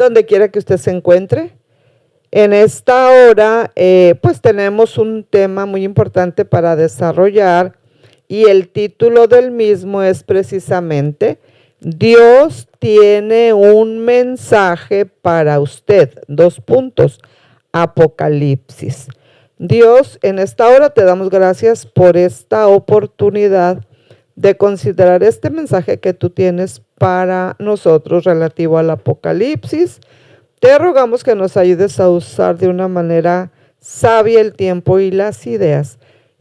donde quiera que usted se encuentre. En esta hora, pues tenemos un tema muy importante para desarrollar y el título del mismo es precisamente Dios tiene un mensaje para usted. 2 puntos. Apocalipsis. Dios, en esta hora te damos gracias por esta oportunidad de considerar este mensaje que tú tienes para nosotros relativo al Apocalipsis. Te rogamos que nos ayudes a usar de una manera sabia el tiempo y las ideas.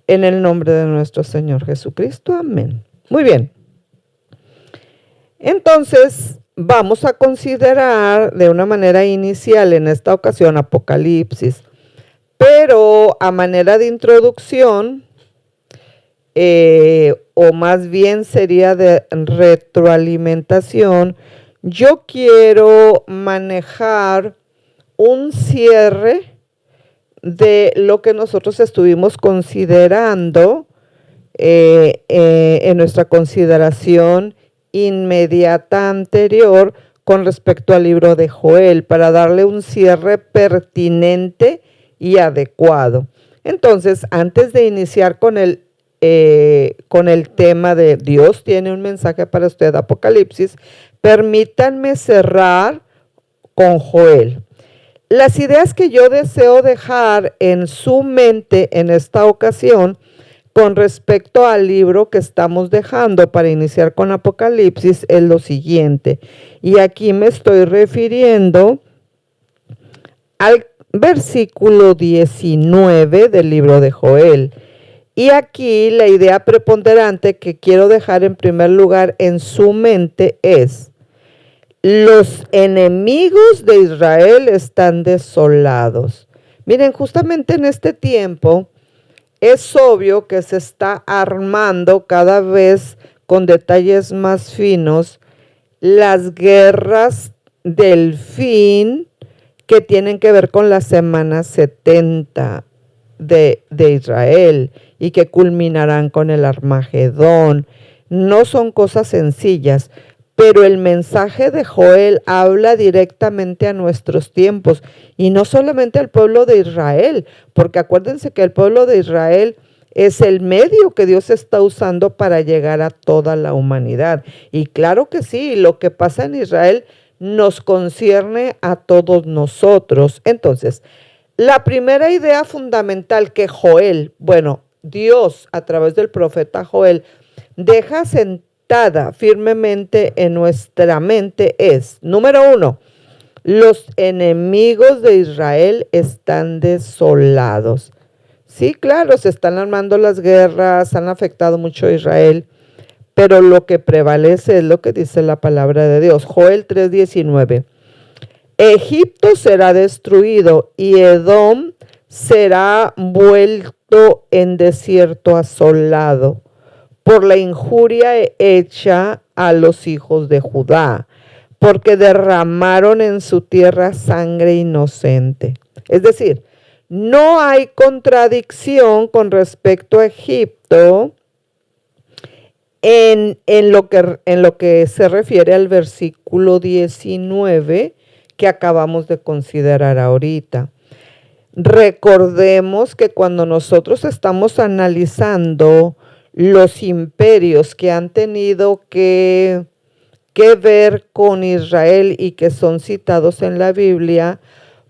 En el nombre de nuestro Señor Jesucristo. Amén. Muy bien. Entonces, vamos a considerar de una manera inicial en esta ocasión Apocalipsis. Pero a manera de introducción, o más bien sería de retroalimentación, yo quiero manejar un cierre de lo que nosotros estuvimos considerando en nuestra consideración inmediata anterior con respecto al libro de Joel, para darle un cierre pertinente y adecuado. Entonces, antes de iniciar con el tema de Dios tiene un mensaje para usted, Apocalipsis, permítanme cerrar con Joel. Las ideas que yo deseo dejar en su mente en esta ocasión con respecto al libro que estamos dejando para iniciar con Apocalipsis es lo siguiente. Y aquí me estoy refiriendo al versículo 19 del libro de Joel. Y aquí la idea preponderante que quiero dejar en primer lugar en su mente es: los enemigos de Israel están desolados. Miren, justamente en este tiempo es obvio que se está armando cada vez con detalles más finos las guerras del fin que tienen que ver con la semana 70 de Israel y que culminarán con el Armagedón. No son cosas sencillas, pero el mensaje de Joel habla directamente a nuestros tiempos y no solamente al pueblo de Israel, porque acuérdense que el pueblo de Israel es el medio que Dios está usando para llegar a toda la humanidad. Y claro que sí, lo que pasa en Israel nos concierne a todos nosotros. Entonces, la primera idea fundamental que Joel, Dios a través del profeta Joel, deja sentada firmemente en nuestra mente es, número 1, los enemigos de Israel están desolados. Sí, claro, se están armando las guerras, han afectado mucho a Israel, pero lo que prevalece es lo que dice la palabra de Dios. Joel 3:19. Egipto será destruido y Edom será vuelto en desierto asolado por la injuria hecha a los hijos de Judá, porque derramaron en su tierra sangre inocente. Es decir, no hay contradicción con respecto a Egipto en lo que se refiere al versículo 19 que acabamos de considerar ahorita. Recordemos que cuando nosotros estamos analizando los imperios que han tenido que ver con Israel y que son citados en la Biblia,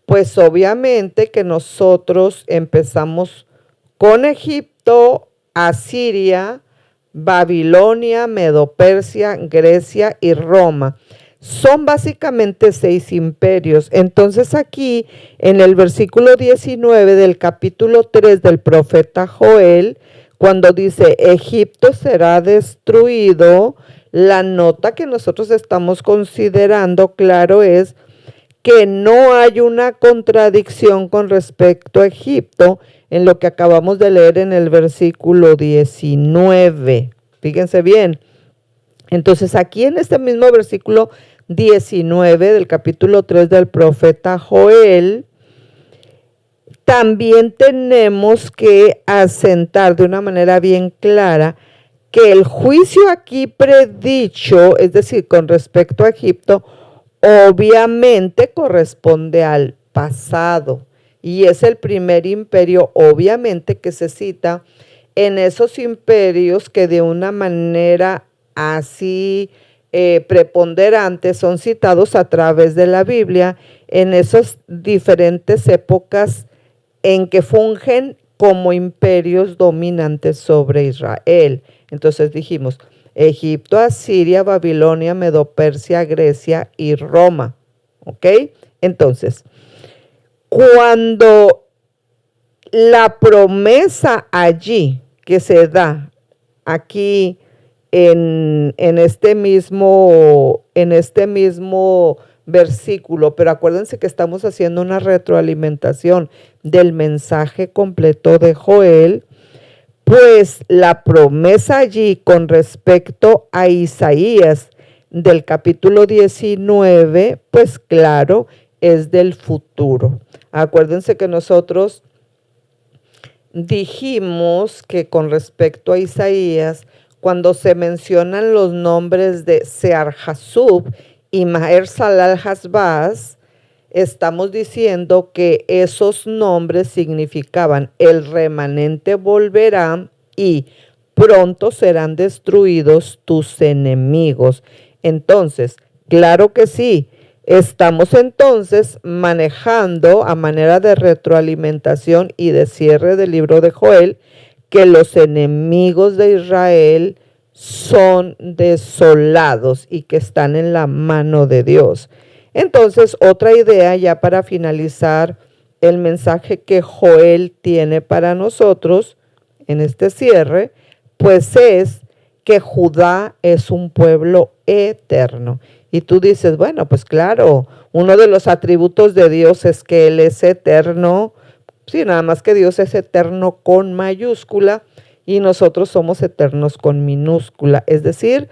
pues obviamente que nosotros empezamos con Egipto, Asiria, Babilonia, Medo-Persia, Grecia y Roma. Son básicamente 6 imperios. Entonces aquí en el versículo 19 del capítulo 3 del profeta Joel, cuando dice Egipto será destruido, la nota que nosotros estamos considerando, claro, es que no hay una contradicción con respecto a Egipto en lo que acabamos de leer en el versículo 19. Fíjense bien. Entonces aquí en este mismo versículo 19 del capítulo 3 del profeta Joel, también tenemos que asentar de una manera bien clara que el juicio aquí predicho, es decir, con respecto a Egipto, obviamente corresponde al pasado y es el primer imperio, obviamente, que se cita en esos imperios que de una manera así preponderante son citados a través de la Biblia en esas diferentes épocas en que fungen como imperios dominantes sobre Israel. Entonces dijimos, Egipto, Asiria, Babilonia, Medo-Persia, Grecia y Roma. ¿Ok? Entonces, cuando la promesa allí que se da aquí en este mismo versículo, pero acuérdense que estamos haciendo una retroalimentación del mensaje completo de Joel, pues la promesa allí con respecto a Isaías del capítulo 19, pues claro, es del futuro. Acuérdense que nosotros dijimos que con respecto a Isaías, cuando se mencionan los nombres de Sear-Jasub y Maher-Salal-Hasbaz, estamos diciendo que esos nombres significaban el remanente volverá y pronto serán destruidos tus enemigos. Entonces, claro que sí, estamos entonces manejando a manera de retroalimentación y de cierre del libro de Joel que los enemigos de Israel son desolados y que están en la mano de Dios. Entonces, otra idea ya para finalizar el mensaje que Joel tiene para nosotros en este cierre, pues es que Judá es un pueblo eterno. Y tú dices, bueno, pues claro, uno de los atributos de Dios es que Él es eterno. Sí, nada más que Dios es eterno con mayúscula y nosotros somos eternos con minúscula. Es decir,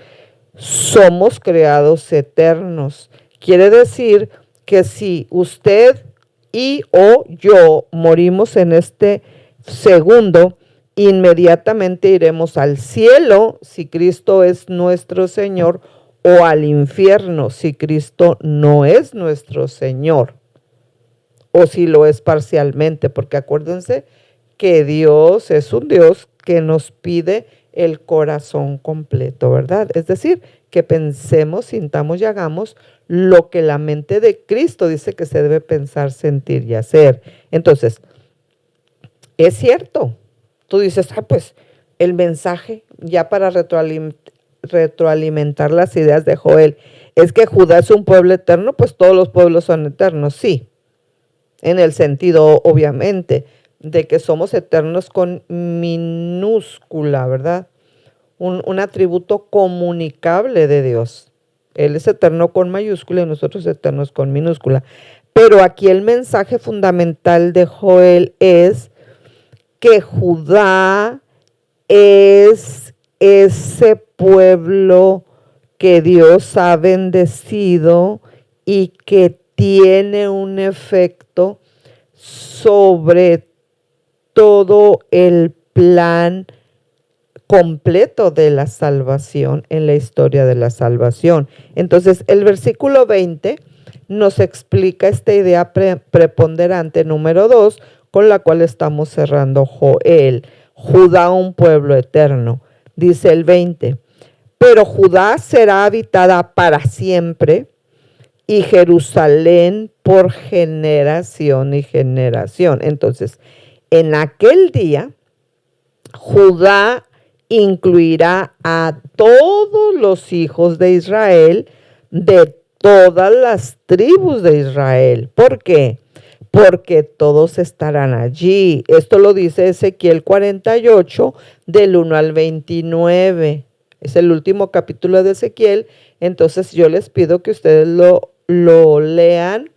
somos creados eternos. Quiere decir que si usted y o yo morimos en este segundo, inmediatamente iremos al cielo si Cristo es nuestro Señor o al infierno si Cristo no es nuestro Señor o si lo es parcialmente, porque acuérdense que Dios es un Dios que nos pide el corazón completo, ¿verdad? Es decir, que pensemos, sintamos y hagamos lo que la mente de Cristo dice que se debe pensar, sentir y hacer. Entonces, es cierto, tú dices, pues el mensaje, ya para retroalimentar las ideas de Joel, es que Judá es un pueblo eterno, pues todos los pueblos son eternos, sí, en el sentido, obviamente, de que somos eternos con minúscula, ¿verdad? Un atributo comunicable de Dios. Él es eterno con mayúscula y nosotros eternos con minúscula. Pero aquí el mensaje fundamental de Joel es que Judá es ese pueblo que Dios ha bendecido y que tiene un efecto sobre todo el plan completo de la salvación en la historia de la salvación. Entonces, el versículo 20 nos explica esta idea preponderante número 2 con la cual estamos cerrando Joel. Judá, un pueblo eterno. Dice el 20, pero Judá será habitada para siempre y Jerusalén por generación y generación. Entonces, en aquel día, Judá incluirá a todos los hijos de Israel de todas las tribus de Israel. ¿Por qué? Porque todos estarán allí. Esto lo dice Ezequiel 48, del 1 al 29. Es el último capítulo de Ezequiel. Entonces yo les pido que ustedes lo lean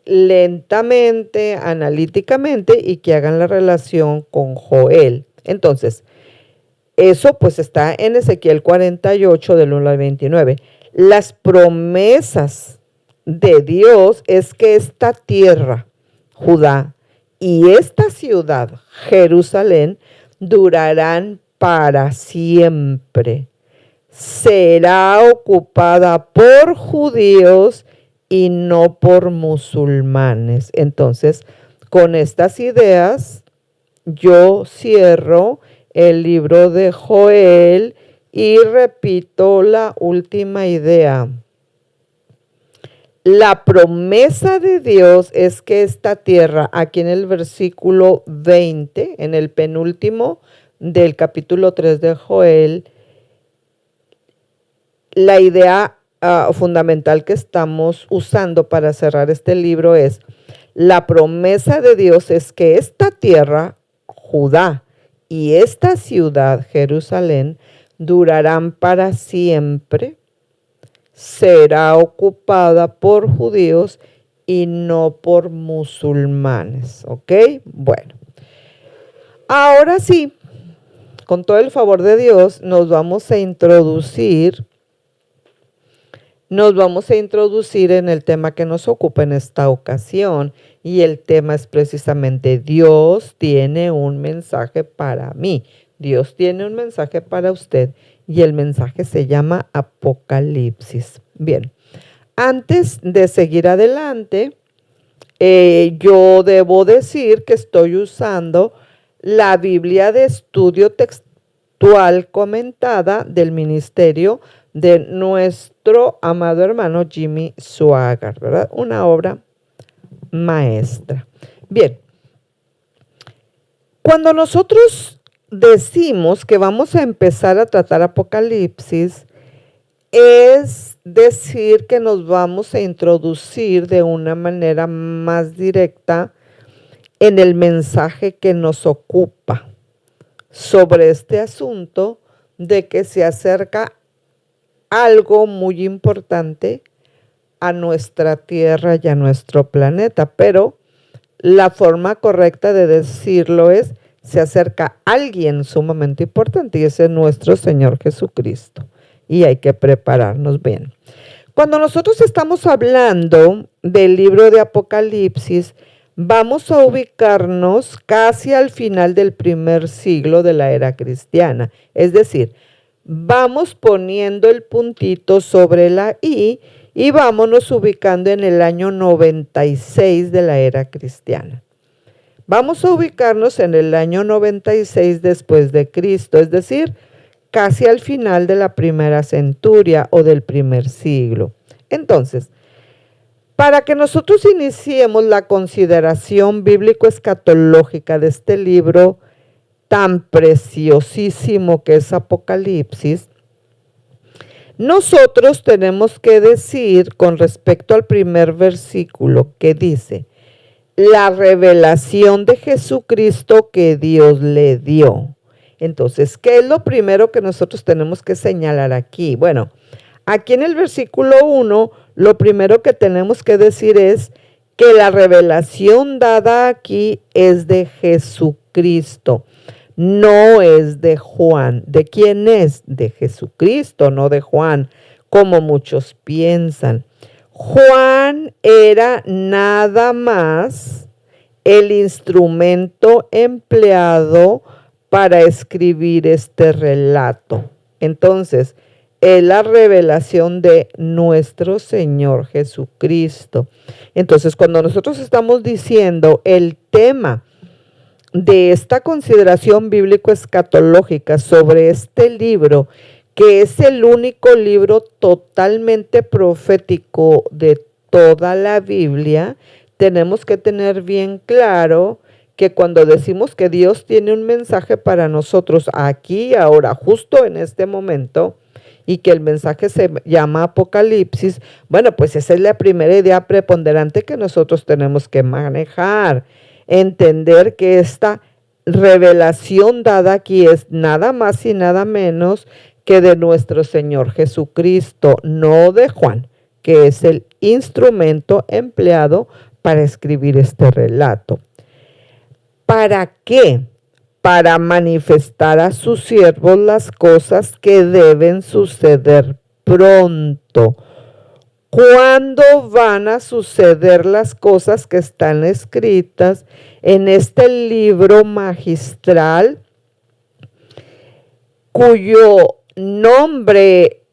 lentamente, analíticamente y que hagan la relación con Joel. Entonces, eso pues está en Ezequiel 48 del 1 al 29. Las promesas de Dios es que esta tierra, Judá, y esta ciudad, Jerusalén, durarán para siempre. Será ocupada por judíos y no por musulmanes. Entonces, con estas ideas, yo cierro el libro de Joel y repito la última idea. La promesa de Dios es que esta tierra, aquí en el versículo 20, en el penúltimo del capítulo 3 de Joel, la idea fundamental que estamos usando para cerrar este libro es, la promesa de Dios es que esta tierra, Judá, y esta ciudad, Jerusalén, durarán para siempre, será ocupada por judíos y no por musulmanes, ¿ok? Bueno, ahora sí, con todo el favor de Dios, nos vamos a introducir en el tema que nos ocupa en esta ocasión, y el tema es precisamente Dios tiene un mensaje para mí, Dios tiene un mensaje para usted, y el mensaje se llama Apocalipsis. Bien, antes de seguir adelante, yo debo decir que estoy usando la Biblia de estudio textual comentada del ministerio de nuestro amado hermano Jimmy Swaggart, ¿verdad? Una obra maestra. Bien, cuando nosotros decimos que vamos a empezar a tratar Apocalipsis, es decir que nos vamos a introducir de una manera más directa en el mensaje que nos ocupa sobre este asunto de que se acerca algo muy importante a nuestra Tierra y a nuestro planeta, pero la forma correcta de decirlo es, se acerca alguien sumamente importante y ese es nuestro Señor Jesucristo. Y hay que prepararnos bien. Cuando nosotros estamos hablando del libro de Apocalipsis, vamos a ubicarnos casi al final del primer siglo de la era cristiana. Es decir, vamos poniendo el puntito sobre la I y vámonos ubicando en el año 96 de la era cristiana. Vamos a ubicarnos en el año 96 después de Cristo, es decir, casi al final de la primera centuria o del primer siglo. Entonces, para que nosotros iniciemos la consideración bíblico-escatológica de este libro tan preciosísimo que es Apocalipsis, nosotros tenemos que decir con respecto al primer versículo que dice, la revelación de Jesucristo que Dios le dio. Entonces, ¿qué es lo primero que nosotros tenemos que señalar aquí? Bueno, aquí en el versículo 1, lo primero que tenemos que decir es que la revelación dada aquí es de Jesucristo, no es de Juan. ¿De quién es? De Jesucristo, no de Juan, como muchos piensan. Juan era nada más el instrumento empleado para escribir este relato. Entonces, es la revelación de nuestro Señor Jesucristo. Entonces, cuando nosotros estamos diciendo el tema de esta consideración bíblico-escatológica sobre este libro, que es el único libro totalmente profético de toda la Biblia, tenemos que tener bien claro que cuando decimos que Dios tiene un mensaje para nosotros aquí, ahora, justo en este momento, y que el mensaje se llama Apocalipsis, bueno, pues esa es la primera idea preponderante que nosotros tenemos que manejar, entender que esta revelación dada aquí es nada más y nada menos que de nuestro Señor Jesucristo, no de Juan, que es el instrumento empleado para escribir este relato. ¿Para qué? Para manifestar a sus siervos las cosas que deben suceder pronto. ¿Cuándo van a suceder las cosas que están escritas en este libro magistral, cuyo nombre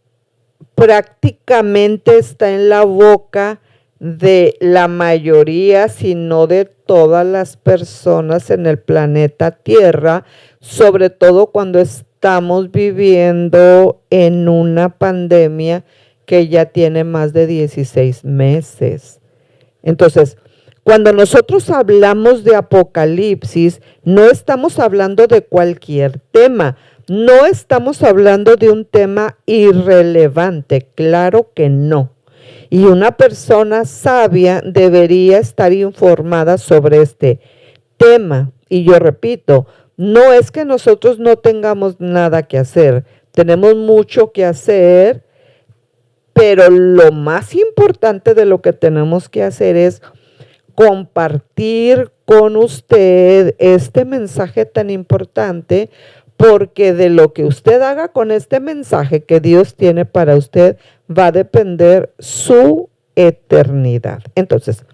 prácticamente está en la boca de la mayoría, sino de todas las personas en el planeta Tierra, sobre todo cuando estamos viviendo en una pandemia que ya tiene más de 16 meses. Entonces, cuando nosotros hablamos de Apocalipsis, no estamos hablando de cualquier tema, no estamos hablando de un tema irrelevante, claro que no. Y una persona sabia debería estar informada sobre este tema. Y yo repito, no es que nosotros no tengamos nada que hacer, tenemos mucho que hacer, pero lo más importante de lo que tenemos que hacer es compartir con usted este mensaje tan importante, porque de lo que usted haga con este mensaje que Dios tiene para usted va a depender su eternidad. Entonces,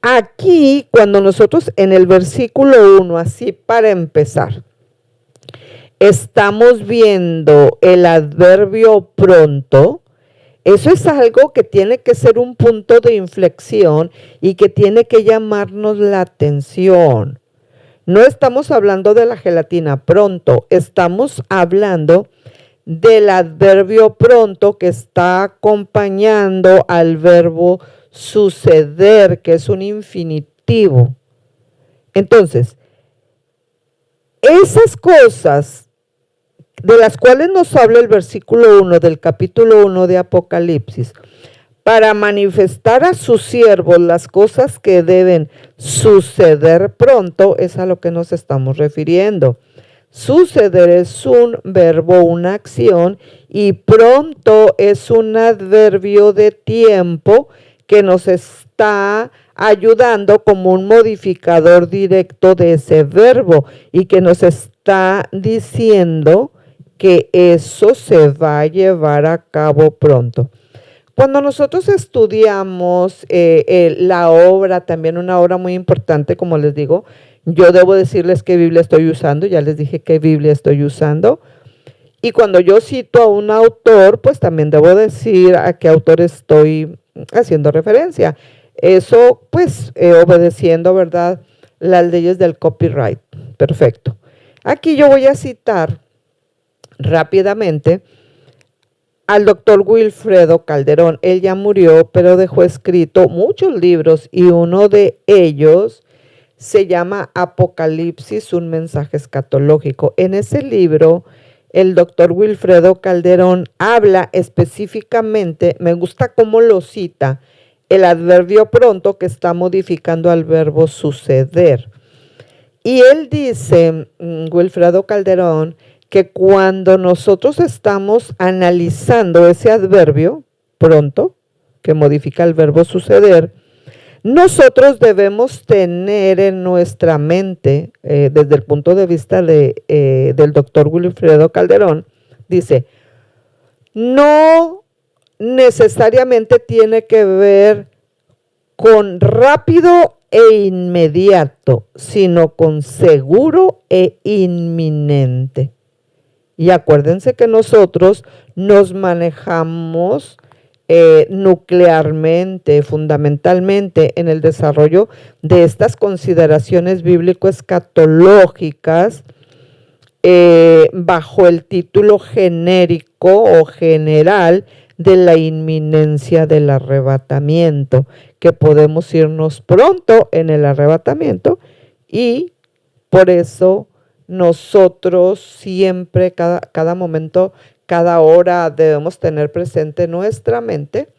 aquí cuando nosotros en el versículo 1, así para empezar, estamos viendo el adverbio pronto. Eso es algo que tiene que ser un punto de inflexión y que tiene que llamarnos la atención. No estamos hablando de la gelatina pronto, estamos hablando del adverbio pronto que está acompañando al verbo suceder, que es un infinitivo. Entonces, esas cosas de las cuales nos habla el versículo 1 del capítulo 1 de Apocalipsis, para manifestar a sus siervos las cosas que deben suceder pronto, es a lo que nos estamos refiriendo. Suceder es un verbo, una acción, y pronto es un adverbio de tiempo que nos está ayudando como un modificador directo de ese verbo y que nos está diciendo que eso se va a llevar a cabo pronto. Cuando nosotros estudiamos la obra, también una obra muy importante, como les digo, yo debo decirles qué Biblia estoy usando, ya les dije qué Biblia estoy usando. Y cuando yo cito a un autor, pues también debo decir a qué autor estoy haciendo referencia. Eso, pues, obedeciendo, ¿verdad?, las leyes del copyright. Perfecto. Aquí yo voy a citar rápidamente al doctor Wilfredo Calderón. Él ya murió, pero dejó escrito muchos libros y uno de ellos se llama Apocalipsis, un mensaje escatológico. En ese libro, el doctor Wilfredo Calderón habla específicamente, me gusta cómo lo cita, el adverbio pronto que está modificando al verbo suceder. Y él dice, Wilfredo Calderón, que cuando nosotros estamos analizando ese adverbio pronto, que modifica el verbo suceder, nosotros debemos tener en nuestra mente, desde el punto de vista del doctor Wilfredo Calderón, dice, no necesariamente tiene que ver con rápido e inmediato, sino con seguro e inminente. Y acuérdense que nosotros nos manejamos nuclearmente, fundamentalmente en el desarrollo de estas consideraciones bíblico-escatológicas bajo el título genérico o general de la inminencia del arrebatamiento, que podemos irnos pronto en el arrebatamiento y por eso nosotros siempre, cada momento, cada hora debemos tener presente en nuestra mente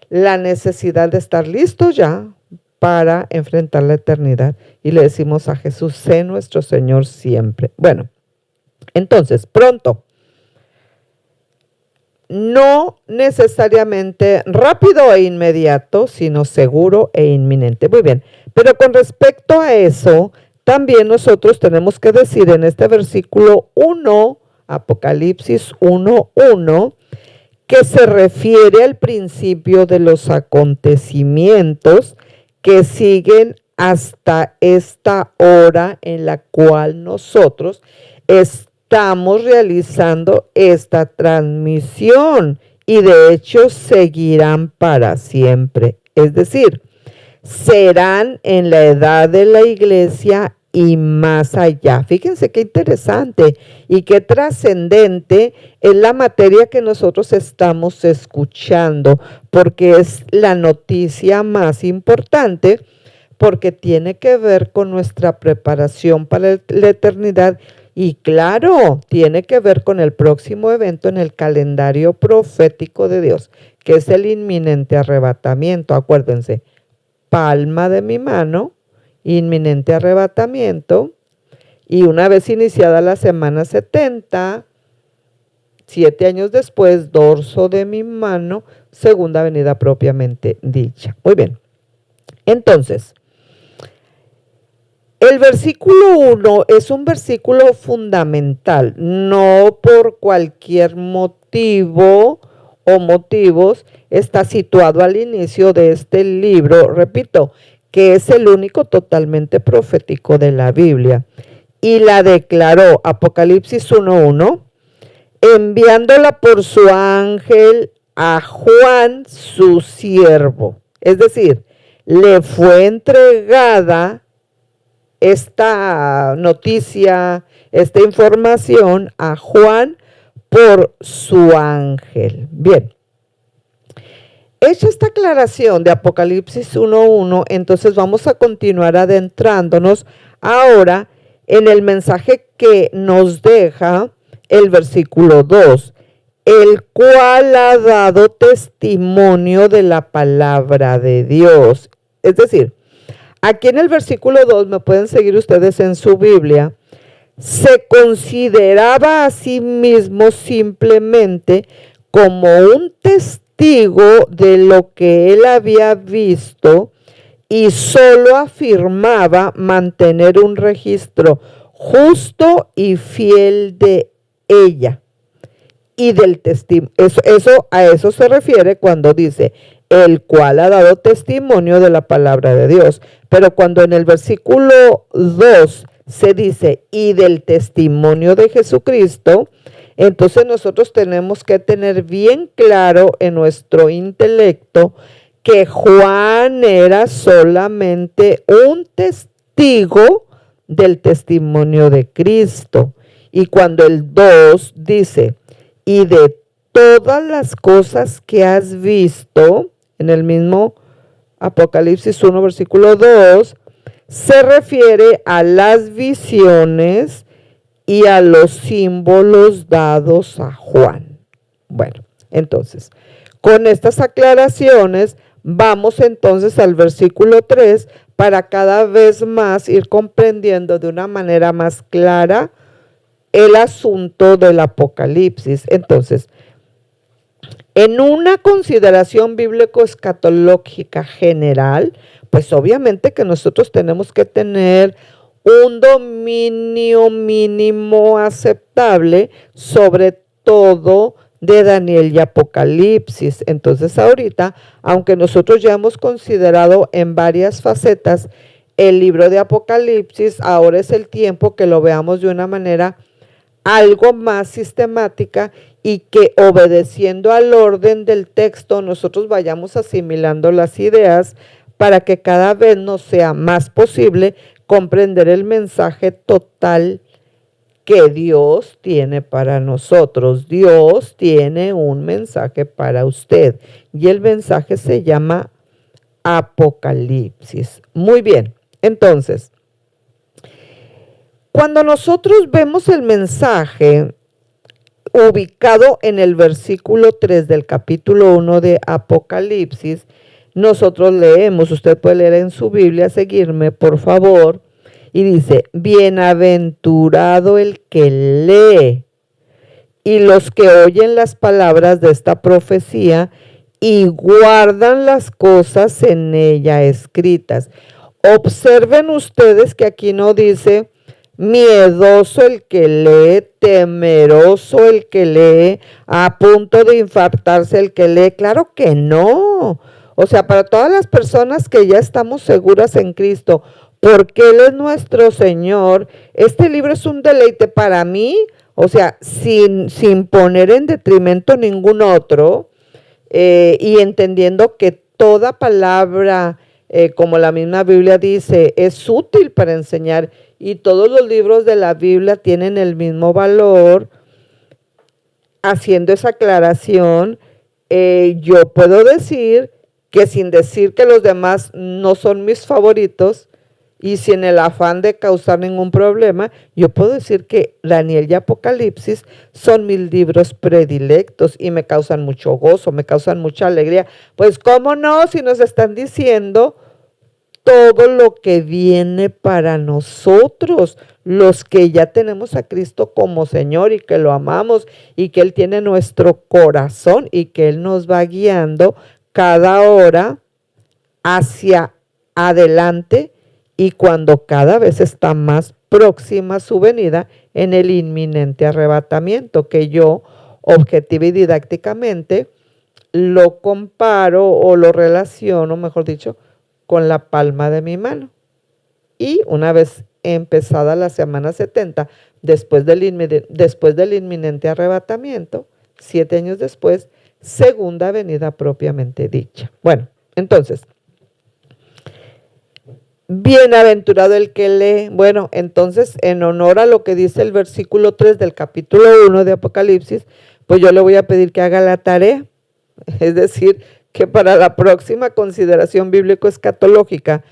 la necesidad de estar listos ya para enfrentar la eternidad. Y le decimos a Jesús, sé nuestro Señor siempre. Bueno, entonces, pronto. No necesariamente rápido e inmediato, sino seguro e inminente. Muy bien, pero con respecto a eso, también nosotros tenemos que decir en este versículo 1, Apocalipsis 1:1, que se refiere al principio de los acontecimientos que siguen hasta esta hora en la cual nosotros estamos realizando esta transmisión y de hecho seguirán para siempre. es decir, serán en la edad de la iglesia y más allá. Fíjense qué interesante y qué trascendente es la materia que nosotros estamos escuchando, porque es la noticia más importante, porque tiene que ver con nuestra preparación para la eternidad y claro, tiene que ver con el próximo evento en el calendario profético de Dios, que es el inminente arrebatamiento. Acuérdense, palma de mi mano, inminente arrebatamiento, y una vez iniciada la semana 70, 7 años después, dorso de mi mano, segunda venida propiamente dicha. Muy bien, entonces, el versículo 1 es un versículo fundamental, no por cualquier motivo o motivos está situado al inicio de este libro, repito, que es el único totalmente profético de la Biblia. Y la declaró, Apocalipsis 1:1, enviándola por su ángel a Juan, su siervo. Es decir, le fue entregada esta noticia, esta información a Juan por su ángel. Bien. Hecha esta aclaración de Apocalipsis 1:1, entonces vamos a continuar adentrándonos ahora en el mensaje que nos deja el versículo 2, el cual ha dado testimonio de la palabra de Dios. Es decir, aquí en el versículo 2, me pueden seguir ustedes en su Biblia, se consideraba a sí mismo simplemente como un testigo de lo que él había visto y solo afirmaba mantener un registro justo y fiel de ella y del testimonio. A eso se refiere cuando dice el cual ha dado testimonio de la palabra de Dios. Pero cuando en el versículo 2 se dice y del testimonio de Jesucristo, entonces nosotros tenemos que tener bien claro en nuestro intelecto que Juan era solamente un testigo del testimonio de Cristo. Y cuando el 2 dice, y de todas las cosas que has visto, en el mismo Apocalipsis 1, versículo 2, se refiere a las visiones y a los símbolos dados a Juan. Bueno, entonces, con estas aclaraciones, vamos entonces al versículo 3 para cada vez más ir comprendiendo de una manera más clara el asunto del Apocalipsis. Entonces, en una consideración bíblico-escatológica general, pues obviamente que nosotros tenemos que tener un dominio mínimo aceptable sobre todo de Daniel y Apocalipsis. Entonces ahorita, aunque nosotros ya hemos considerado en varias facetas el libro de Apocalipsis, ahora es el tiempo que lo veamos de una manera algo más sistemática y que obedeciendo al orden del texto nosotros vayamos asimilando las ideas para que cada vez nos sea más posible comprender el mensaje total que Dios tiene para nosotros. Dios tiene un mensaje para usted y el mensaje se llama Apocalipsis. Muy bien, entonces, cuando nosotros vemos el mensaje ubicado en el versículo 3 del capítulo 1 de Apocalipsis, nosotros leemos, usted puede leer en su Biblia, seguirme por favor, y dice, bienaventurado el que lee y los que oyen las palabras de esta profecía y guardan las cosas en ella escritas. Observen ustedes que aquí no dice miedoso el que lee, temeroso el que lee, a punto de infartarse el que lee. Claro que no. O sea, para todas las personas que ya estamos seguras en Cristo, porque Él es nuestro Señor, este libro es un deleite para mí, o sea, sin poner en detrimento ningún otro, y entendiendo que toda palabra, como la misma Biblia dice, es útil para enseñar y todos los libros de la Biblia tienen el mismo valor. Haciendo esa aclaración, yo puedo decir que sin decir que los demás no son mis favoritos y sin el afán de causar ningún problema, yo puedo decir que Daniel y Apocalipsis son mis libros predilectos y me causan mucho gozo, me causan mucha alegría. Pues cómo no, si nos están diciendo todo lo que viene para nosotros, los que ya tenemos a Cristo como Señor y que lo amamos y que Él tiene nuestro corazón y que Él nos va guiando cada hora hacia adelante y cuando cada vez está más próxima su venida en el inminente arrebatamiento, que yo objetiva y didácticamente lo comparo o lo relaciono, mejor dicho, con la palma de mi mano. Y una vez empezada la semana 70, después del inminente arrebatamiento, 7 años después, segunda venida propiamente dicha. Bueno, entonces, bienaventurado el que lee. Bueno, entonces, en honor a lo que dice el versículo 3 del capítulo 1 de Apocalipsis, pues yo le voy a pedir que haga la tarea. Es decir, que para la próxima consideración bíblico-escatológica,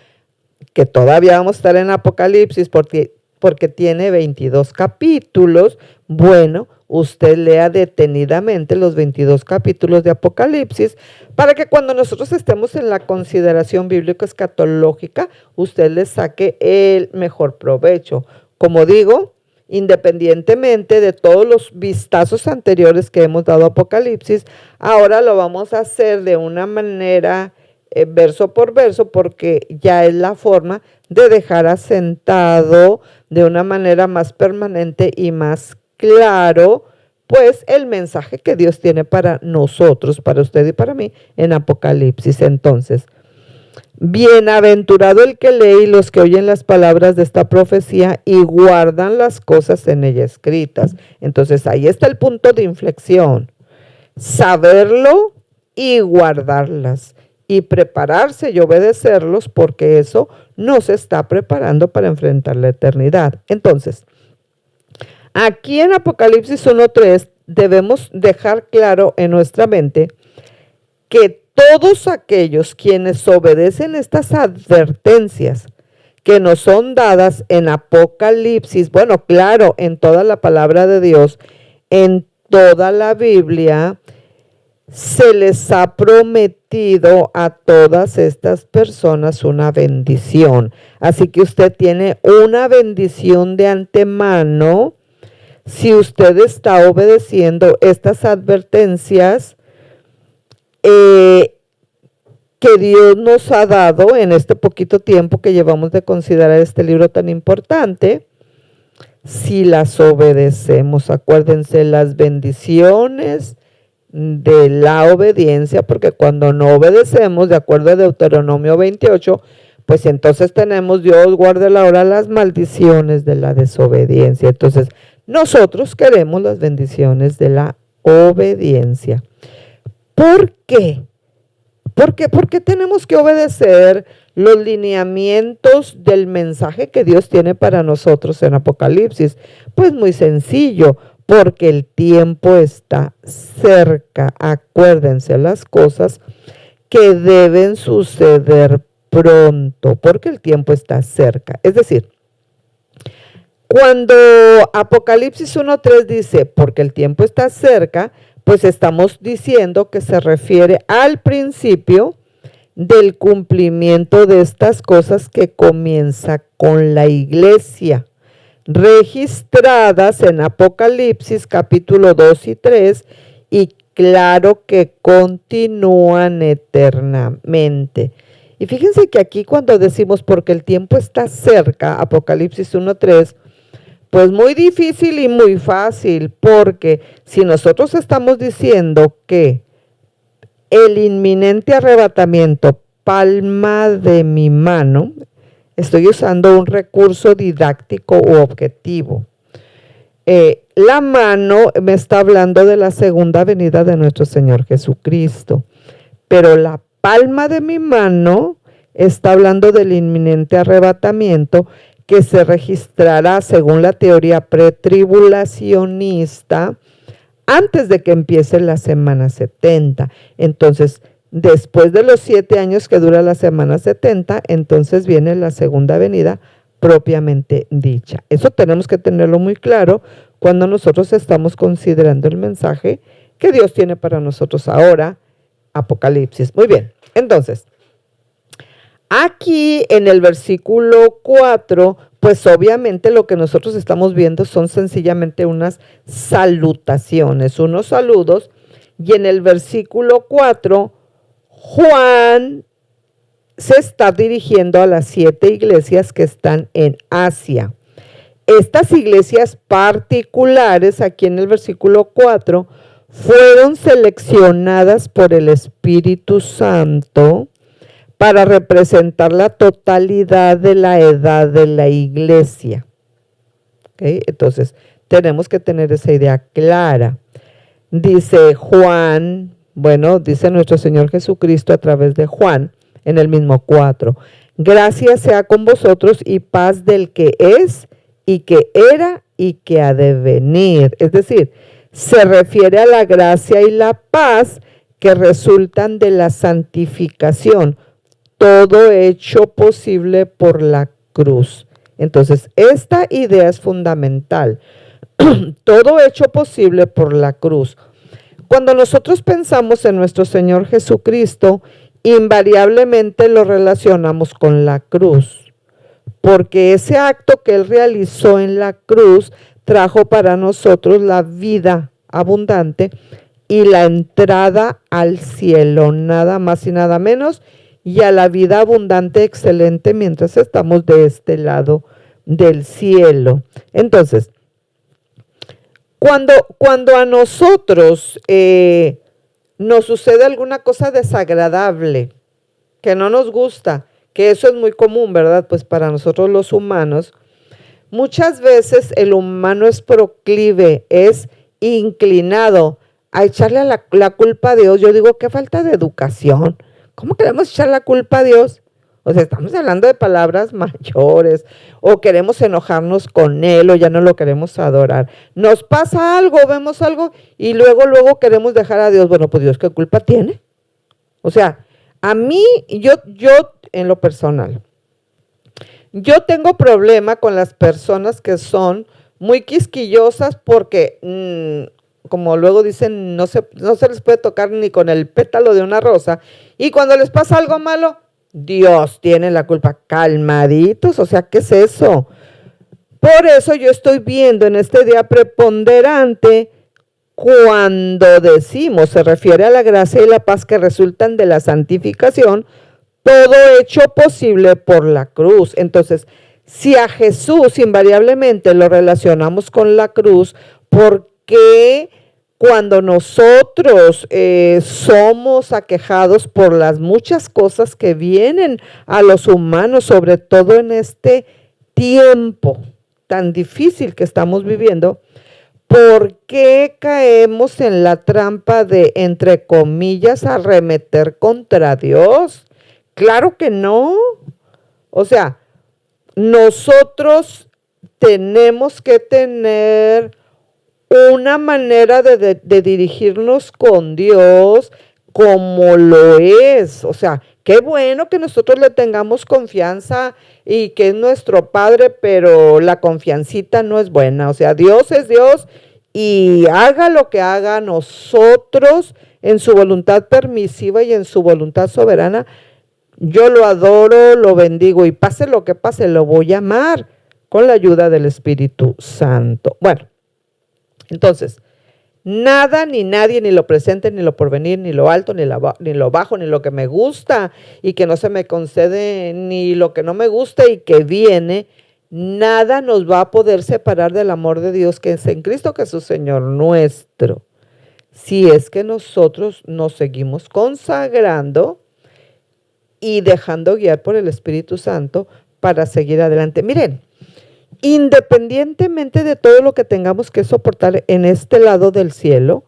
que todavía vamos a estar en Apocalipsis porque tiene 22 capítulos, bueno, usted lea detenidamente los 22 capítulos de Apocalipsis para que cuando nosotros estemos en la consideración bíblico-escatológica, usted le saque el mejor provecho. Como digo, independientemente de todos los vistazos anteriores que hemos dado a Apocalipsis, ahora lo vamos a hacer de una manera verso por verso, porque ya es la forma de dejar asentado de una manera más permanente y más claro, pues el mensaje que Dios tiene para nosotros, para usted y para mí en Apocalipsis. Entonces, bienaventurado el que lee y los que oyen las palabras de esta profecía y guardan las cosas en ella escritas. Entonces ahí está el punto de inflexión. Saberlo y guardarlas y prepararse y obedecerlos, porque eso nos está preparando para enfrentar la eternidad. Entonces, aquí en Apocalipsis 1:3 debemos dejar claro en nuestra mente que todos aquellos quienes obedecen estas advertencias que nos son dadas en Apocalipsis, bueno, claro, en toda la palabra de Dios, en toda la Biblia, se les ha prometido a todas estas personas una bendición. Así que usted tiene una bendición de antemano si usted está obedeciendo estas advertencias que Dios nos ha dado en este poquito tiempo que llevamos de considerar este libro tan importante. Si las obedecemos, acuérdense, las bendiciones de la obediencia, porque cuando no obedecemos, de acuerdo a Deuteronomio 28, pues entonces tenemos, Dios guarde la hora, las maldiciones de la desobediencia. Entonces, nosotros queremos las bendiciones de la obediencia. ¿Por qué? ¿Por qué tenemos que obedecer los lineamientos del mensaje que Dios tiene para nosotros en Apocalipsis? Pues muy sencillo, porque el tiempo está cerca. Acuérdense las cosas que deben suceder pronto, porque el tiempo está cerca. Es decir, cuando Apocalipsis 1:3 dice, porque el tiempo está cerca, pues estamos diciendo que se refiere al principio del cumplimiento de estas cosas que comienza con la iglesia, registradas en Apocalipsis capítulo 2 y 3, y claro que continúan eternamente. Y fíjense que aquí cuando decimos porque el tiempo está cerca, Apocalipsis 1:3, pues muy difícil y muy fácil, porque si nosotros estamos diciendo que el inminente arrebatamiento, palma de mi mano, estoy usando un recurso didáctico u objetivo. La mano me está hablando de la segunda venida de nuestro Señor Jesucristo, pero la palma de mi mano está hablando del inminente arrebatamiento que se registrará según la teoría pretribulacionista antes de que empiece la semana 70. Entonces, después de los 7 años que dura la semana 70, entonces viene la segunda venida propiamente dicha. Eso tenemos que tenerlo muy claro cuando nosotros estamos considerando el mensaje que Dios tiene para nosotros ahora, Apocalipsis. Muy bien, entonces, aquí en el versículo 4, pues obviamente lo que nosotros estamos viendo son sencillamente unas salutaciones, unos saludos, y en el versículo 4, Juan se está dirigiendo a las 7 iglesias que están en Asia. Estas iglesias particulares, aquí en el versículo 4, fueron seleccionadas por el Espíritu Santo para representar la totalidad de la edad de la iglesia. ¿Okay? Entonces, tenemos que tener esa idea clara. Dice Juan, bueno, dice nuestro Señor Jesucristo a través de Juan, en el mismo 4. Gracias sea con vosotros y paz del que es, y que era, y que ha de venir. Es decir, se refiere a la gracia y la paz que resultan de la santificación, todo hecho posible por la cruz. Entonces, esta idea es fundamental. Todo hecho posible por la cruz. Cuando nosotros pensamos en nuestro Señor Jesucristo, invariablemente lo relacionamos con la cruz, porque ese acto que Él realizó en la cruz trajo para nosotros la vida abundante y la entrada al cielo, nada más y nada menos, y a la vida abundante excelente mientras estamos de este lado del cielo. Entonces, cuando a nosotros nos sucede alguna cosa desagradable, que no nos gusta, que eso es muy común, ¿verdad? Pues para nosotros los humanos, muchas veces el humano es proclive, es inclinado a echarle la culpa a Dios. Yo digo, qué falta de educación. ¿Cómo queremos echar la culpa a Dios? O sea, estamos hablando de palabras mayores, o queremos enojarnos con Él, o ya no lo queremos adorar. Nos pasa algo, vemos algo, y luego queremos dejar a Dios. Bueno, pues Dios, ¿qué culpa tiene? O sea, a mí, yo en lo personal, yo tengo problema con las personas que son muy quisquillosas porque, como luego dicen, no se les puede tocar ni con el pétalo de una rosa. Y cuando les pasa algo malo, Dios tiene la culpa. Calmaditos, o sea, ¿qué es eso? Por eso yo estoy viendo en este día preponderante cuando decimos, se refiere a la gracia y la paz que resultan de la santificación, todo hecho posible por la cruz. Entonces, si a Jesús invariablemente lo relacionamos con la cruz, ¿por qué cuando nosotros somos aquejados por las muchas cosas que vienen a los humanos, sobre todo en este tiempo tan difícil que estamos viviendo, ¿por qué caemos en la trampa de, entre comillas, arremeter contra Dios? Claro que no. O sea, nosotros tenemos que tener una manera de dirigirnos con Dios como lo es. O sea, qué bueno que nosotros le tengamos confianza y que es nuestro Padre, pero la confiancita no es buena. O sea, Dios es Dios y haga lo que haga, nosotros en su voluntad permisiva y en su voluntad soberana, yo lo adoro, lo bendigo y pase lo que pase, lo voy a amar con la ayuda del Espíritu Santo. Bueno, entonces, nada ni nadie, ni lo presente, ni lo porvenir, ni lo alto, ni lo bajo, ni lo que me gusta y que no se me concede, ni lo que no me gusta y que viene, nada nos va a poder separar del amor de Dios que es en Cristo Jesús, Señor nuestro. Si es que nosotros nos seguimos consagrando y dejando guiar por el Espíritu Santo para seguir adelante. Miren, independientemente de todo lo que tengamos que soportar en este lado del cielo,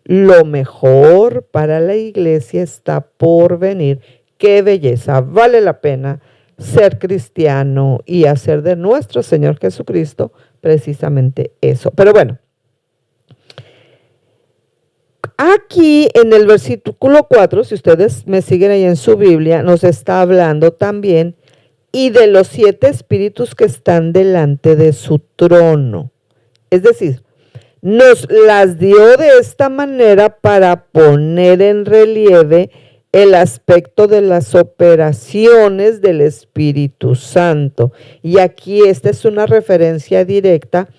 Lo mejor para la iglesia está por venir. ¡Qué belleza! Vale la pena ser cristiano y hacer de nuestro Señor Jesucristo precisamente eso. Pero bueno, aquí en el versículo 4, si ustedes me siguen ahí en su Biblia, nos está hablando también y de los 7 espíritus que están delante de su trono. Es decir, nos las dio de esta manera para poner en relieve el aspecto de las operaciones del Espíritu Santo. Y aquí esta es una referencia directa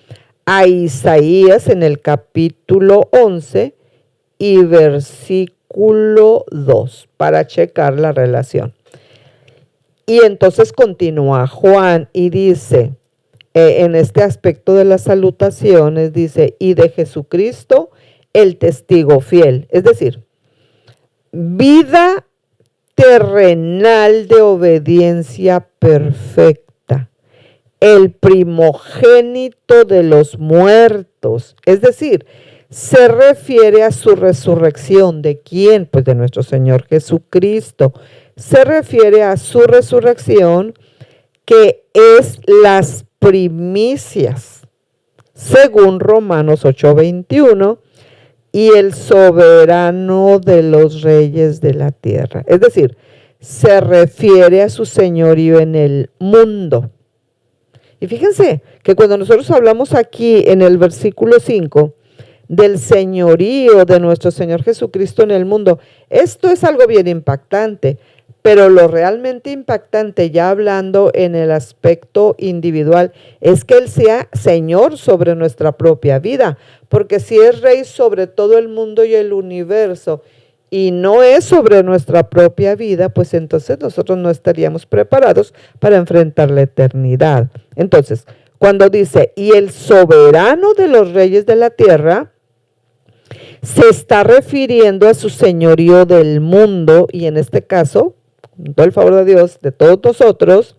a Isaías en el capítulo 11 y versículo 2 para checar la relación. Y entonces continúa Juan y dice, en este aspecto de las salutaciones, dice, y de Jesucristo, el testigo fiel. Es decir, vida terrenal de obediencia perfecta, el primogénito de los muertos. Es decir, se refiere a su resurrección. ¿De quién? Pues de nuestro Señor Jesucristo. Se refiere a su resurrección, que es las primicias, según Romanos 8:21, y el soberano de los reyes de la tierra. Es decir, se refiere a su señorío en el mundo. Y fíjense que cuando nosotros hablamos aquí en el versículo 5 del señorío de nuestro Señor Jesucristo en el mundo, esto es algo bien impactante. Pero lo realmente impactante, ya hablando en el aspecto individual, es que Él sea Señor sobre nuestra propia vida. Porque si es Rey sobre todo el mundo y el universo y no es sobre nuestra propia vida, pues entonces nosotros no estaríamos preparados para enfrentar la eternidad. Entonces, cuando dice, y el soberano de los reyes de la tierra, se está refiriendo a su señorío del mundo y en este caso, con todo el favor de Dios, de todos nosotros,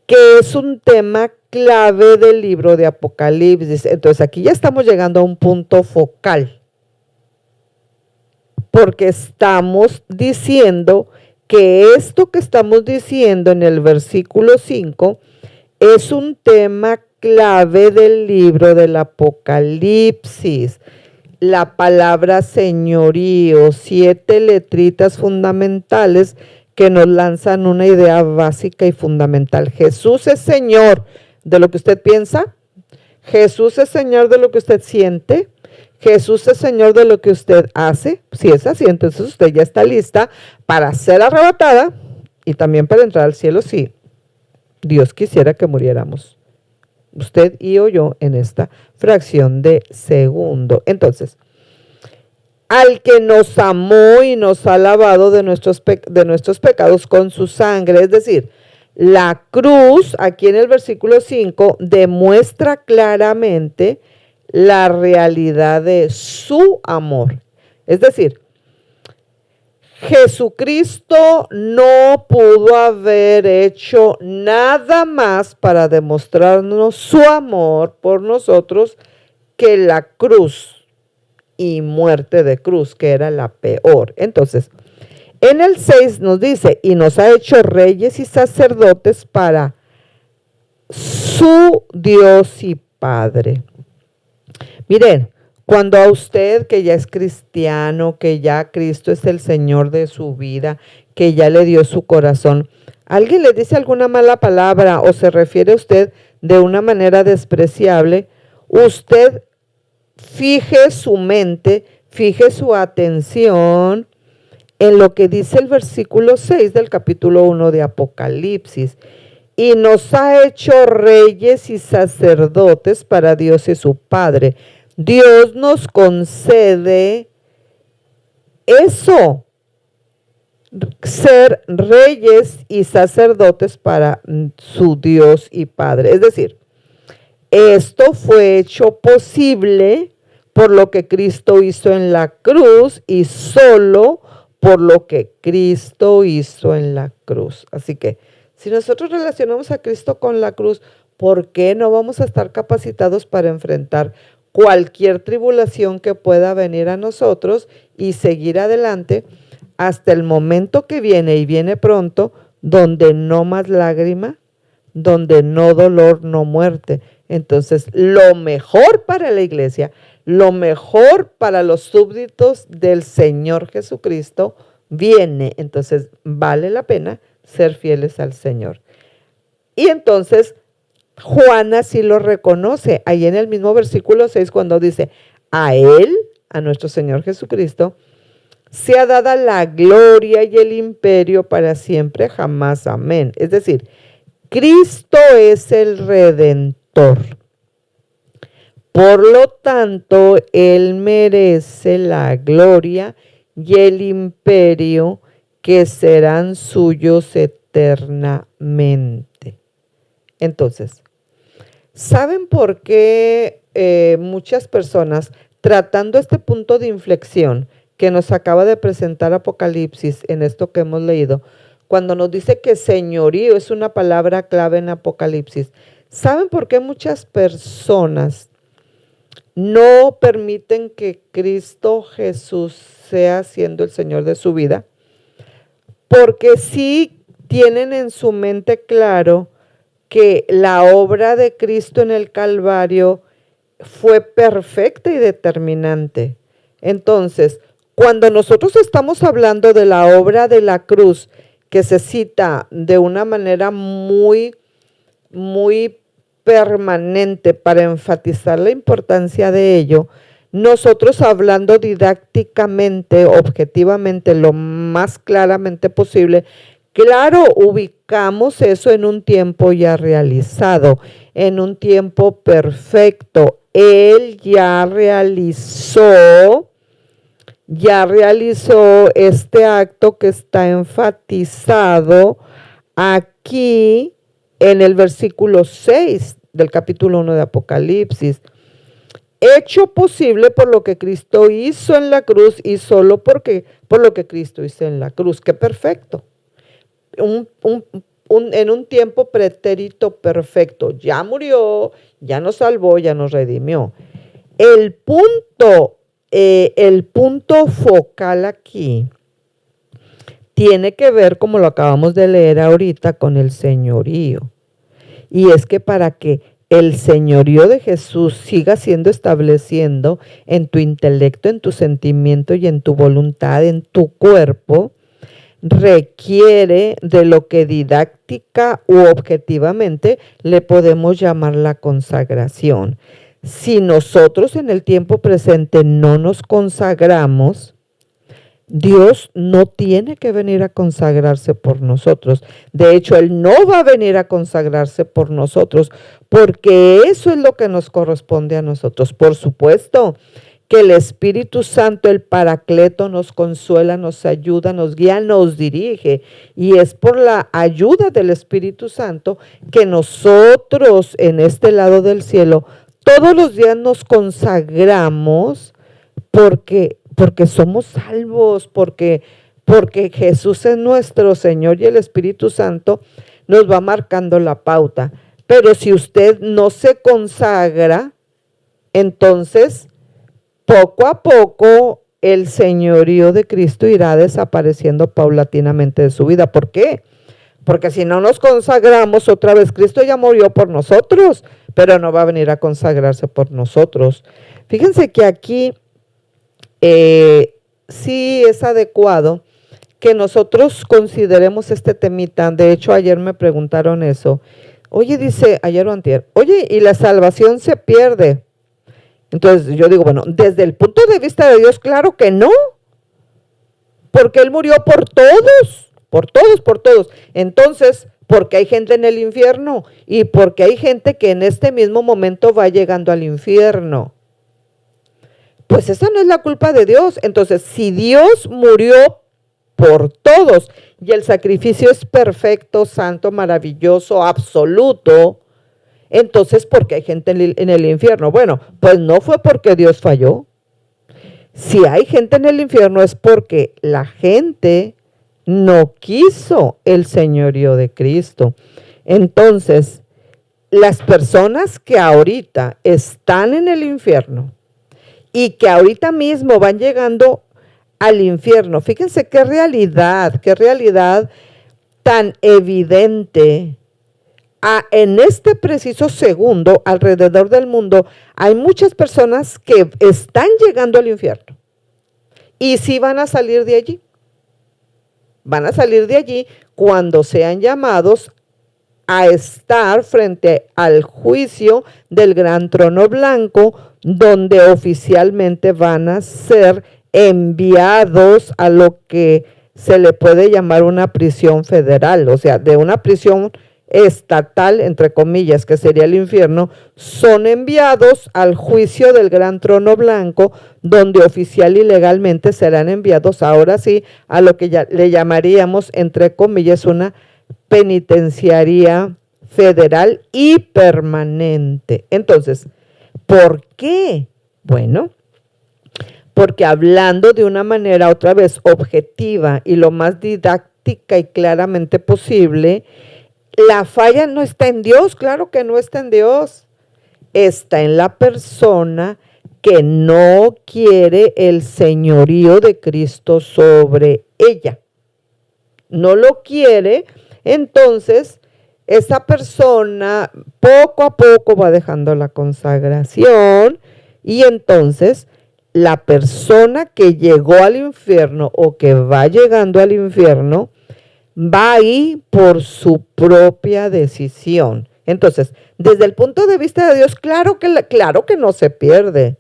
que es un tema clave del libro de Apocalipsis. Entonces aquí ya estamos llegando a un punto focal, porque estamos diciendo que esto que estamos diciendo en el versículo 5 es un tema clave del libro del Apocalipsis. La palabra señorío, 7 letritas fundamentales que nos lanzan una idea básica y fundamental. Jesús es Señor de lo que usted piensa, Jesús es Señor de lo que usted siente, Jesús es Señor de lo que usted hace. Si es así, entonces usted ya está lista para ser arrebatada y también para entrar al cielo si Dios quisiera que muriéramos, usted y yo, en esta fracción de segundo. Entonces, al que nos amó y nos ha lavado de nuestros pecados con su sangre. Es decir, la cruz, aquí en el versículo 5, demuestra claramente la realidad de su amor. Es decir, Jesucristo no pudo haber hecho nada más para demostrarnos su amor por nosotros que la cruz y muerte de cruz, que era la peor. Entonces, en el 6 nos dice, y nos ha hecho reyes y sacerdotes para su Dios y Padre. Miren, cuando a usted que ya es cristiano, que ya Cristo es el Señor de su vida, que ya le dio su corazón, alguien le dice alguna mala palabra o se refiere a usted de una manera despreciable, usted fije su mente, fije su atención en lo que dice el versículo 6 del capítulo 1 de Apocalipsis. Y nos ha hecho reyes y sacerdotes para Dios y su Padre. Dios nos concede eso, ser reyes y sacerdotes para su Dios y Padre. Es decir, esto fue hecho posible por lo que Cristo hizo en la cruz y solo por lo que Cristo hizo en la cruz. Así que si nosotros relacionamos a Cristo con la cruz, ¿por qué no vamos a estar capacitados para enfrentar cualquier tribulación que pueda venir a nosotros y seguir adelante hasta el momento que viene y viene pronto, donde no más lágrima, donde no dolor, no muerte. Entonces, lo mejor para la iglesia, lo mejor para los súbditos del Señor Jesucristo viene. Entonces, vale la pena ser fieles al Señor. Y entonces, Juan así lo reconoce, ahí en el mismo versículo 6, cuando dice, a Él, a nuestro Señor Jesucristo, sea dada la gloria y el imperio para siempre, jamás. Amén. Es decir, Cristo es el Redentor. Por lo tanto, Él merece la gloria y el imperio que serán suyos eternamente. Entonces, ¿saben por qué muchas personas, tratando este punto de inflexión que nos acaba de presentar Apocalipsis en esto que hemos leído, cuando nos dice que señorío es una palabra clave en Apocalipsis, ¿saben por qué muchas personas no permiten que Cristo Jesús sea siendo el Señor de su vida? Porque sí tienen en su mente claro que la obra de Cristo en el Calvario fue perfecta y determinante. Entonces, cuando nosotros estamos hablando de la obra de la cruz, que se cita de una manera muy permanente para enfatizar la importancia de ello, nosotros hablando didácticamente, objetivamente, lo más claramente posible, claro, ubicamos eso en un tiempo ya realizado, en un tiempo perfecto. Él ya realizó este acto que está enfatizado aquí en el versículo 6 del capítulo 1 de Apocalipsis. Hecho posible por lo que Cristo hizo en la cruz y solo por lo que Cristo hizo en la cruz. ¡Qué perfecto! En un tiempo pretérito perfecto. Ya murió, ya nos salvó, ya nos redimió. El punto focal aquí tiene que ver, como lo acabamos de leer ahorita, con el señorío. Y es que para que el señorío de Jesús siga siendo estableciendo en tu intelecto, en tu sentimiento y en tu voluntad, en tu cuerpo, requiere de lo que didáctica u objetivamente le podemos llamar la consagración. Si nosotros en el tiempo presente no nos consagramos, Dios no tiene que venir a consagrarse por nosotros. De hecho, Él no va a venir a consagrarse por nosotros, porque eso es lo que nos corresponde a nosotros. Por supuesto que el Espíritu Santo, el Paracleto, nos consuela, nos ayuda, nos guía, nos dirige. Y es por la ayuda del Espíritu Santo que nosotros en este lado del cielo todos los días nos consagramos porque somos salvos, porque Jesús es nuestro Señor y el Espíritu Santo nos va marcando la pauta. Pero si usted no se consagra, entonces poco a poco el señorío de Cristo irá desapareciendo paulatinamente de su vida. ¿Por qué? Porque si no nos consagramos otra vez, Cristo ya murió por nosotros, pero no va a venir a consagrarse por nosotros. Fíjense que aquí sí es adecuado que nosotros consideremos este temita. De hecho, ayer me preguntaron eso. Oye, dice, ayer o antier, oye, y la salvación se pierde. Entonces yo digo, bueno, desde el punto de vista de Dios, claro que no, porque Él murió por todos, por todos, por todos. Entonces, porque hay gente en el infierno y porque hay gente que en este mismo momento va llegando al infierno. Pues esa no es la culpa de Dios. Entonces, si Dios murió por todos y el sacrificio es perfecto, santo, maravilloso, absoluto, entonces, ¿por qué hay gente en el infierno? Bueno, pues no fue porque Dios falló. Si hay gente en el infierno es porque la gente no quiso el señorío de Cristo. Entonces, las personas que ahorita están en el infierno y que ahorita mismo van llegando al infierno, fíjense qué realidad tan evidente. En este preciso segundo, alrededor del mundo, hay muchas personas que están llegando al infierno y sí van a salir de allí. Van a salir de allí cuando sean llamados a estar frente al juicio del gran trono blanco, donde oficialmente van a ser enviados a lo que se le puede llamar una prisión federal, o sea, de una prisión estatal, entre comillas, que sería el infierno, son enviados al juicio del gran trono blanco, donde oficial y legalmente serán enviados, ahora sí, a lo que ya le llamaríamos, entre comillas, una penitenciaría federal y permanente. Entonces, ¿por qué? Bueno, porque hablando de una manera otra vez objetiva y lo más didáctica y claramente posible, la falla no está en Dios, claro que no está en Dios, está en la persona que no quiere el señorío de Cristo sobre ella. No lo quiere, entonces esa persona poco a poco va dejando la consagración y entonces la persona que llegó al infierno o que va llegando al infierno va ahí por su propia decisión. Entonces, desde el punto de vista de Dios, claro que no se pierde.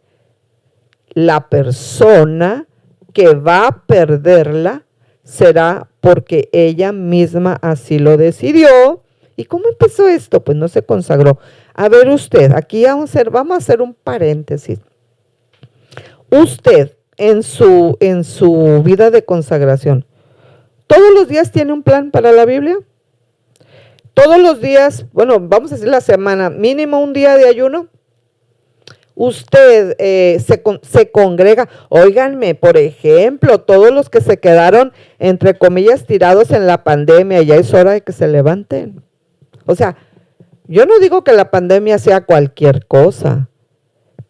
La persona que va a perderla será porque ella misma así lo decidió. ¿Y cómo empezó esto? Pues no se consagró. A ver usted, aquí vamos a hacer un paréntesis. Usted en su vida de consagración, ¿todos los días tiene un plan para la Biblia? Todos los días, bueno, vamos a decir la semana, mínimo un día de ayuno. Usted se congrega, óiganme, por ejemplo, todos los que se quedaron, entre comillas, tirados en la pandemia, ya es hora de que se levanten. O sea, yo no digo que la pandemia sea cualquier cosa,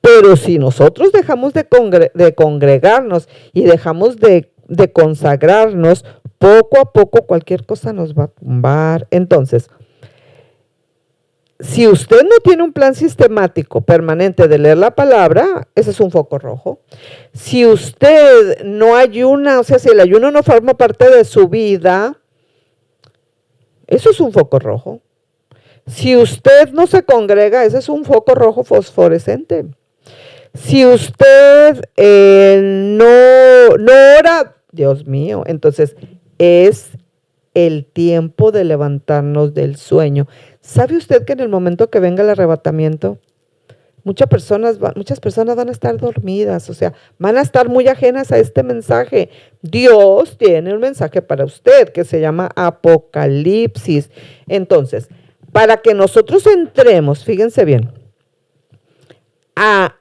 pero si nosotros dejamos de congregarnos y dejamos de consagrarnos, poco a poco cualquier cosa nos va a tumbar. Entonces, si usted no tiene un plan sistemático permanente de leer la palabra, ese es un foco rojo. Si usted no ayuna, o sea, si el ayuno no forma parte de su vida, eso es un foco rojo. Si usted no se congrega, ese es un foco rojo fosforescente. Si usted no ora, Dios mío, entonces es el tiempo de levantarnos del sueño. ¿Sabe usted que en el momento que venga el arrebatamiento, muchas personas van a estar dormidas, o sea, van a estar muy ajenas a este mensaje? Dios tiene un mensaje para usted que se llama Apocalipsis. Entonces, para que nosotros entremos, fíjense bien, a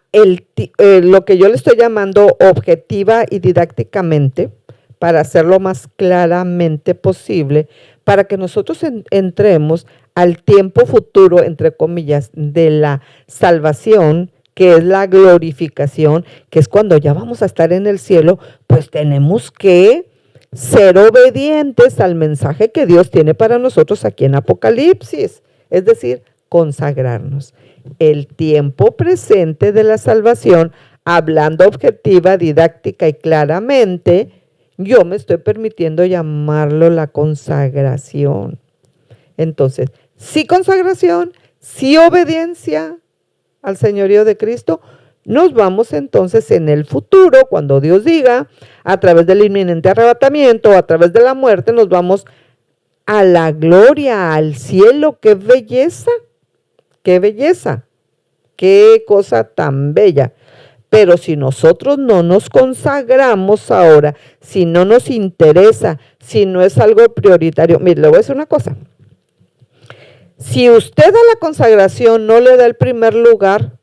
lo que yo le estoy llamando objetiva y didácticamente, para hacerlo más claramente posible, para que nosotros entremos al tiempo futuro, entre comillas, de la salvación, que es la glorificación, que es cuando ya vamos a estar en el cielo, pues tenemos que ser obedientes al mensaje que Dios tiene para nosotros aquí en Apocalipsis, es decir, consagrarnos. El tiempo presente de la salvación, hablando objetiva, didáctica y claramente, yo me estoy permitiendo llamarlo la consagración. Entonces, sí consagración, sí obediencia al señorío de Cristo. Nos vamos entonces en el futuro, cuando Dios diga, a través del inminente arrebatamiento, a través de la muerte, nos vamos a la gloria, al cielo. ¡Qué belleza! ¡Qué belleza! ¡Qué cosa tan bella! Pero si nosotros no nos consagramos ahora, si no nos interesa, si no es algo prioritario, mire, le voy a decir una cosa. Si usted a la consagración no le da el primer lugar,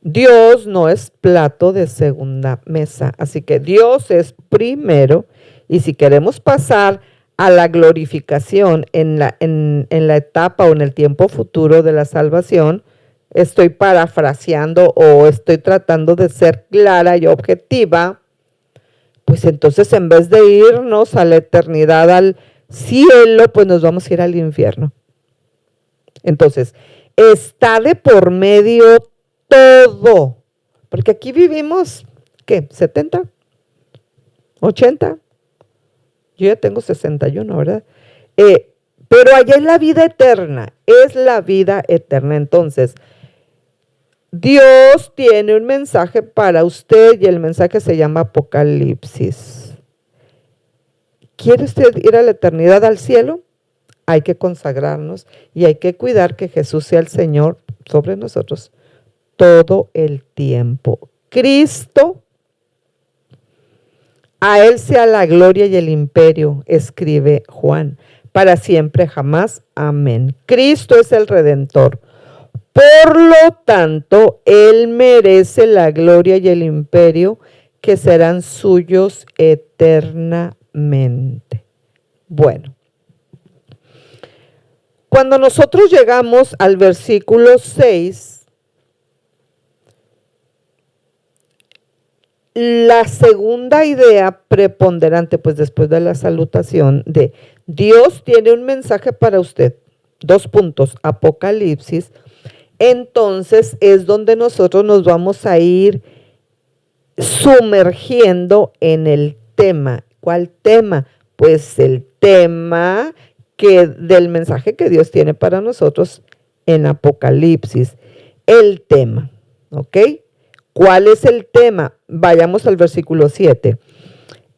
Dios no es plato de segunda mesa. Así que Dios es primero, y si queremos pasar a la glorificación en la etapa o en el tiempo futuro de la salvación, estoy parafraseando o estoy tratando de ser clara y objetiva, pues entonces en vez de irnos a la eternidad, al cielo, pues nos vamos a ir al infierno. Entonces, está de por medio todo, porque aquí vivimos, ¿qué? ¿70? ¿80? Yo ya tengo 61, ¿verdad? Pero allá es la vida eterna, es la vida eterna. Entonces, Dios tiene un mensaje para usted y el mensaje se llama Apocalipsis. ¿Quiere usted ir a la eternidad, al cielo? Hay que consagrarnos y hay que cuidar que Jesús sea el Señor sobre nosotros todo el tiempo. Cristo, a Él sea la gloria y el imperio, escribe Juan, para siempre jamás. Amén. Cristo es el Redentor. Por lo tanto, Él merece la gloria y el imperio que serán suyos eternamente. Bueno, cuando nosotros llegamos al versículo 6, la segunda idea preponderante, pues después de la salutación de Dios tiene un mensaje para usted, 2 puntos, Apocalipsis, entonces es donde nosotros nos vamos a ir sumergiendo en el tema. ¿Cuál tema? Pues el tema del mensaje que Dios tiene para nosotros en Apocalipsis. El tema, ¿ok? ¿Cuál es el tema? Vayamos al versículo 7.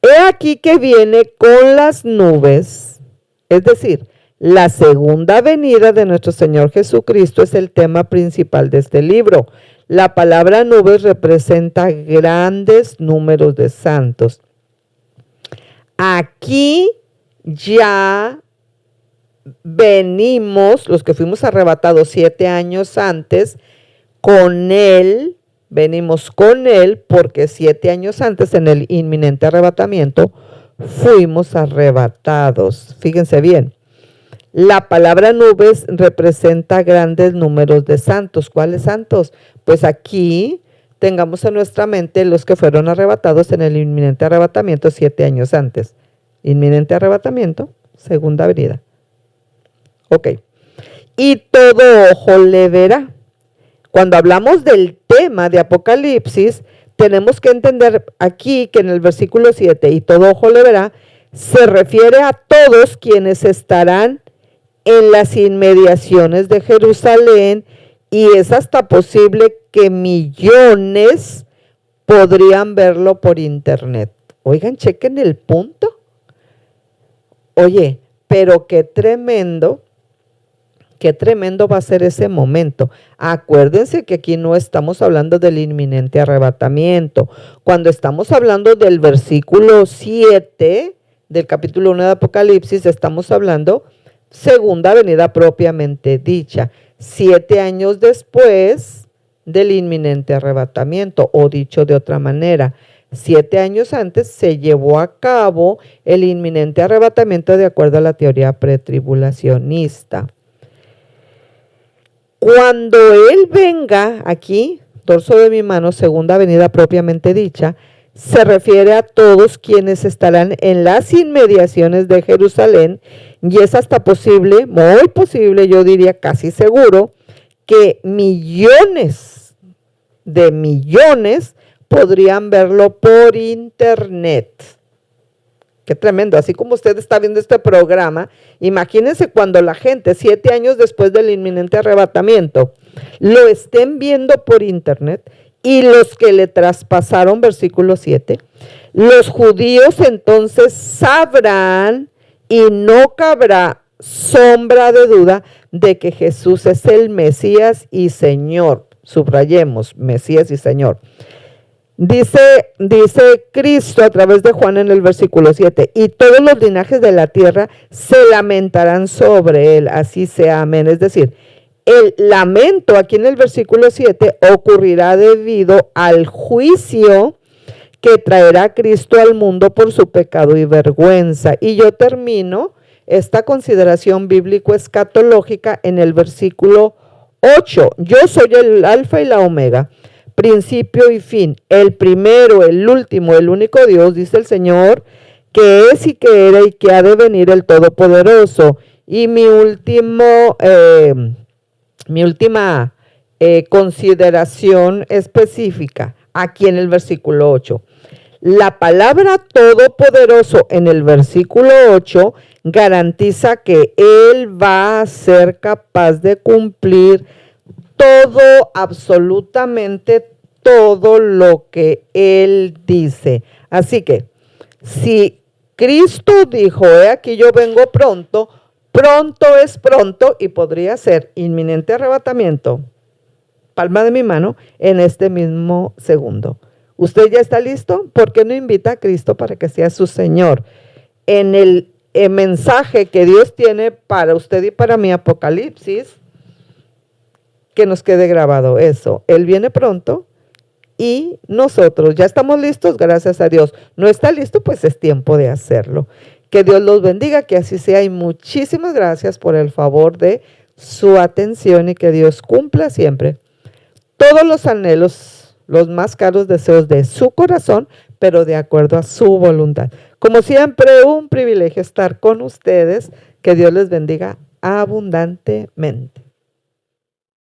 He aquí que viene con las nubes, es decir, la segunda venida de nuestro Señor Jesucristo es el tema principal de este libro. La palabra nubes representa grandes números de santos. Aquí ya venimos, los que fuimos arrebatados 7 años antes, con Él, venimos con Él porque 7 años antes, en el inminente arrebatamiento, fuimos arrebatados. Fíjense bien, la palabra nubes representa grandes números de santos. ¿Cuáles santos? Pues aquí tengamos en nuestra mente los que fueron arrebatados en el inminente arrebatamiento 7 años antes. Inminente arrebatamiento, segunda venida. Ok. Y todo ojo le verá. Cuando hablamos del tema de Apocalipsis, tenemos que entender aquí que en el versículo 7, y todo ojo le verá, se refiere a todos quienes estarán en las inmediaciones de Jerusalén, y es hasta posible que millones podrían verlo por internet. Oigan, chequen el punto. Oye, pero qué tremendo va a ser ese momento. Acuérdense que aquí no estamos hablando del inminente arrebatamiento. Cuando estamos hablando del versículo 7 del capítulo 1 de Apocalipsis, estamos hablando segunda venida propiamente dicha, 7 años después del inminente arrebatamiento, o dicho de otra manera, 7 años antes se llevó a cabo el inminente arrebatamiento de acuerdo a la teoría pretribulacionista. Cuando Él venga aquí, dorso de mi mano, segunda venida propiamente dicha, se refiere a todos quienes estarán en las inmediaciones de Jerusalén, y es hasta posible, muy posible, yo diría casi seguro, que millones de millones podrían verlo por internet. Qué tremendo, así como usted está viendo este programa, imagínense cuando la gente 7 años después del inminente arrebatamiento lo estén viendo por internet, y los que le traspasaron, versículo 7, los judíos entonces sabrán y no cabrá sombra de duda de que Jesús es el Mesías y Señor. Subrayemos, Mesías y Señor. Dice Cristo a través de Juan en el versículo 7, y todos los linajes de la tierra se lamentarán sobre él, así sea, amén. Es decir, el lamento aquí en el versículo 7 ocurrirá debido al juicio que traerá Cristo al mundo por su pecado y vergüenza. Y yo termino esta consideración bíblico-escatológica en el versículo 8. Yo soy el alfa y la omega, principio y fin, el primero, el último, el único Dios, dice el Señor, que es y que era y que ha de venir el Todopoderoso. Y mi última consideración específica, aquí en el versículo 8. La palabra todopoderoso en el versículo 8 garantiza que Él va a ser capaz de cumplir todo, absolutamente todo lo que Él dice. Así que, si Cristo dijo, he aquí yo vengo pronto, pronto es pronto y podría ser inminente arrebatamiento, palma de mi mano, en este mismo segundo. ¿Usted ya está listo? ¿Por qué no invita a Cristo para que sea su Señor? En el mensaje que Dios tiene para usted y para mí, Apocalipsis, que nos quede grabado eso. Él viene pronto y nosotros ya estamos listos, gracias a Dios. No está listo, pues es tiempo de hacerlo. Que Dios los bendiga, que así sea y muchísimas gracias por el favor de su atención y que Dios cumpla siempre todos los anhelos, los más caros deseos de su corazón, pero de acuerdo a su voluntad. Como siempre, un privilegio estar con ustedes. Que Dios les bendiga abundantemente.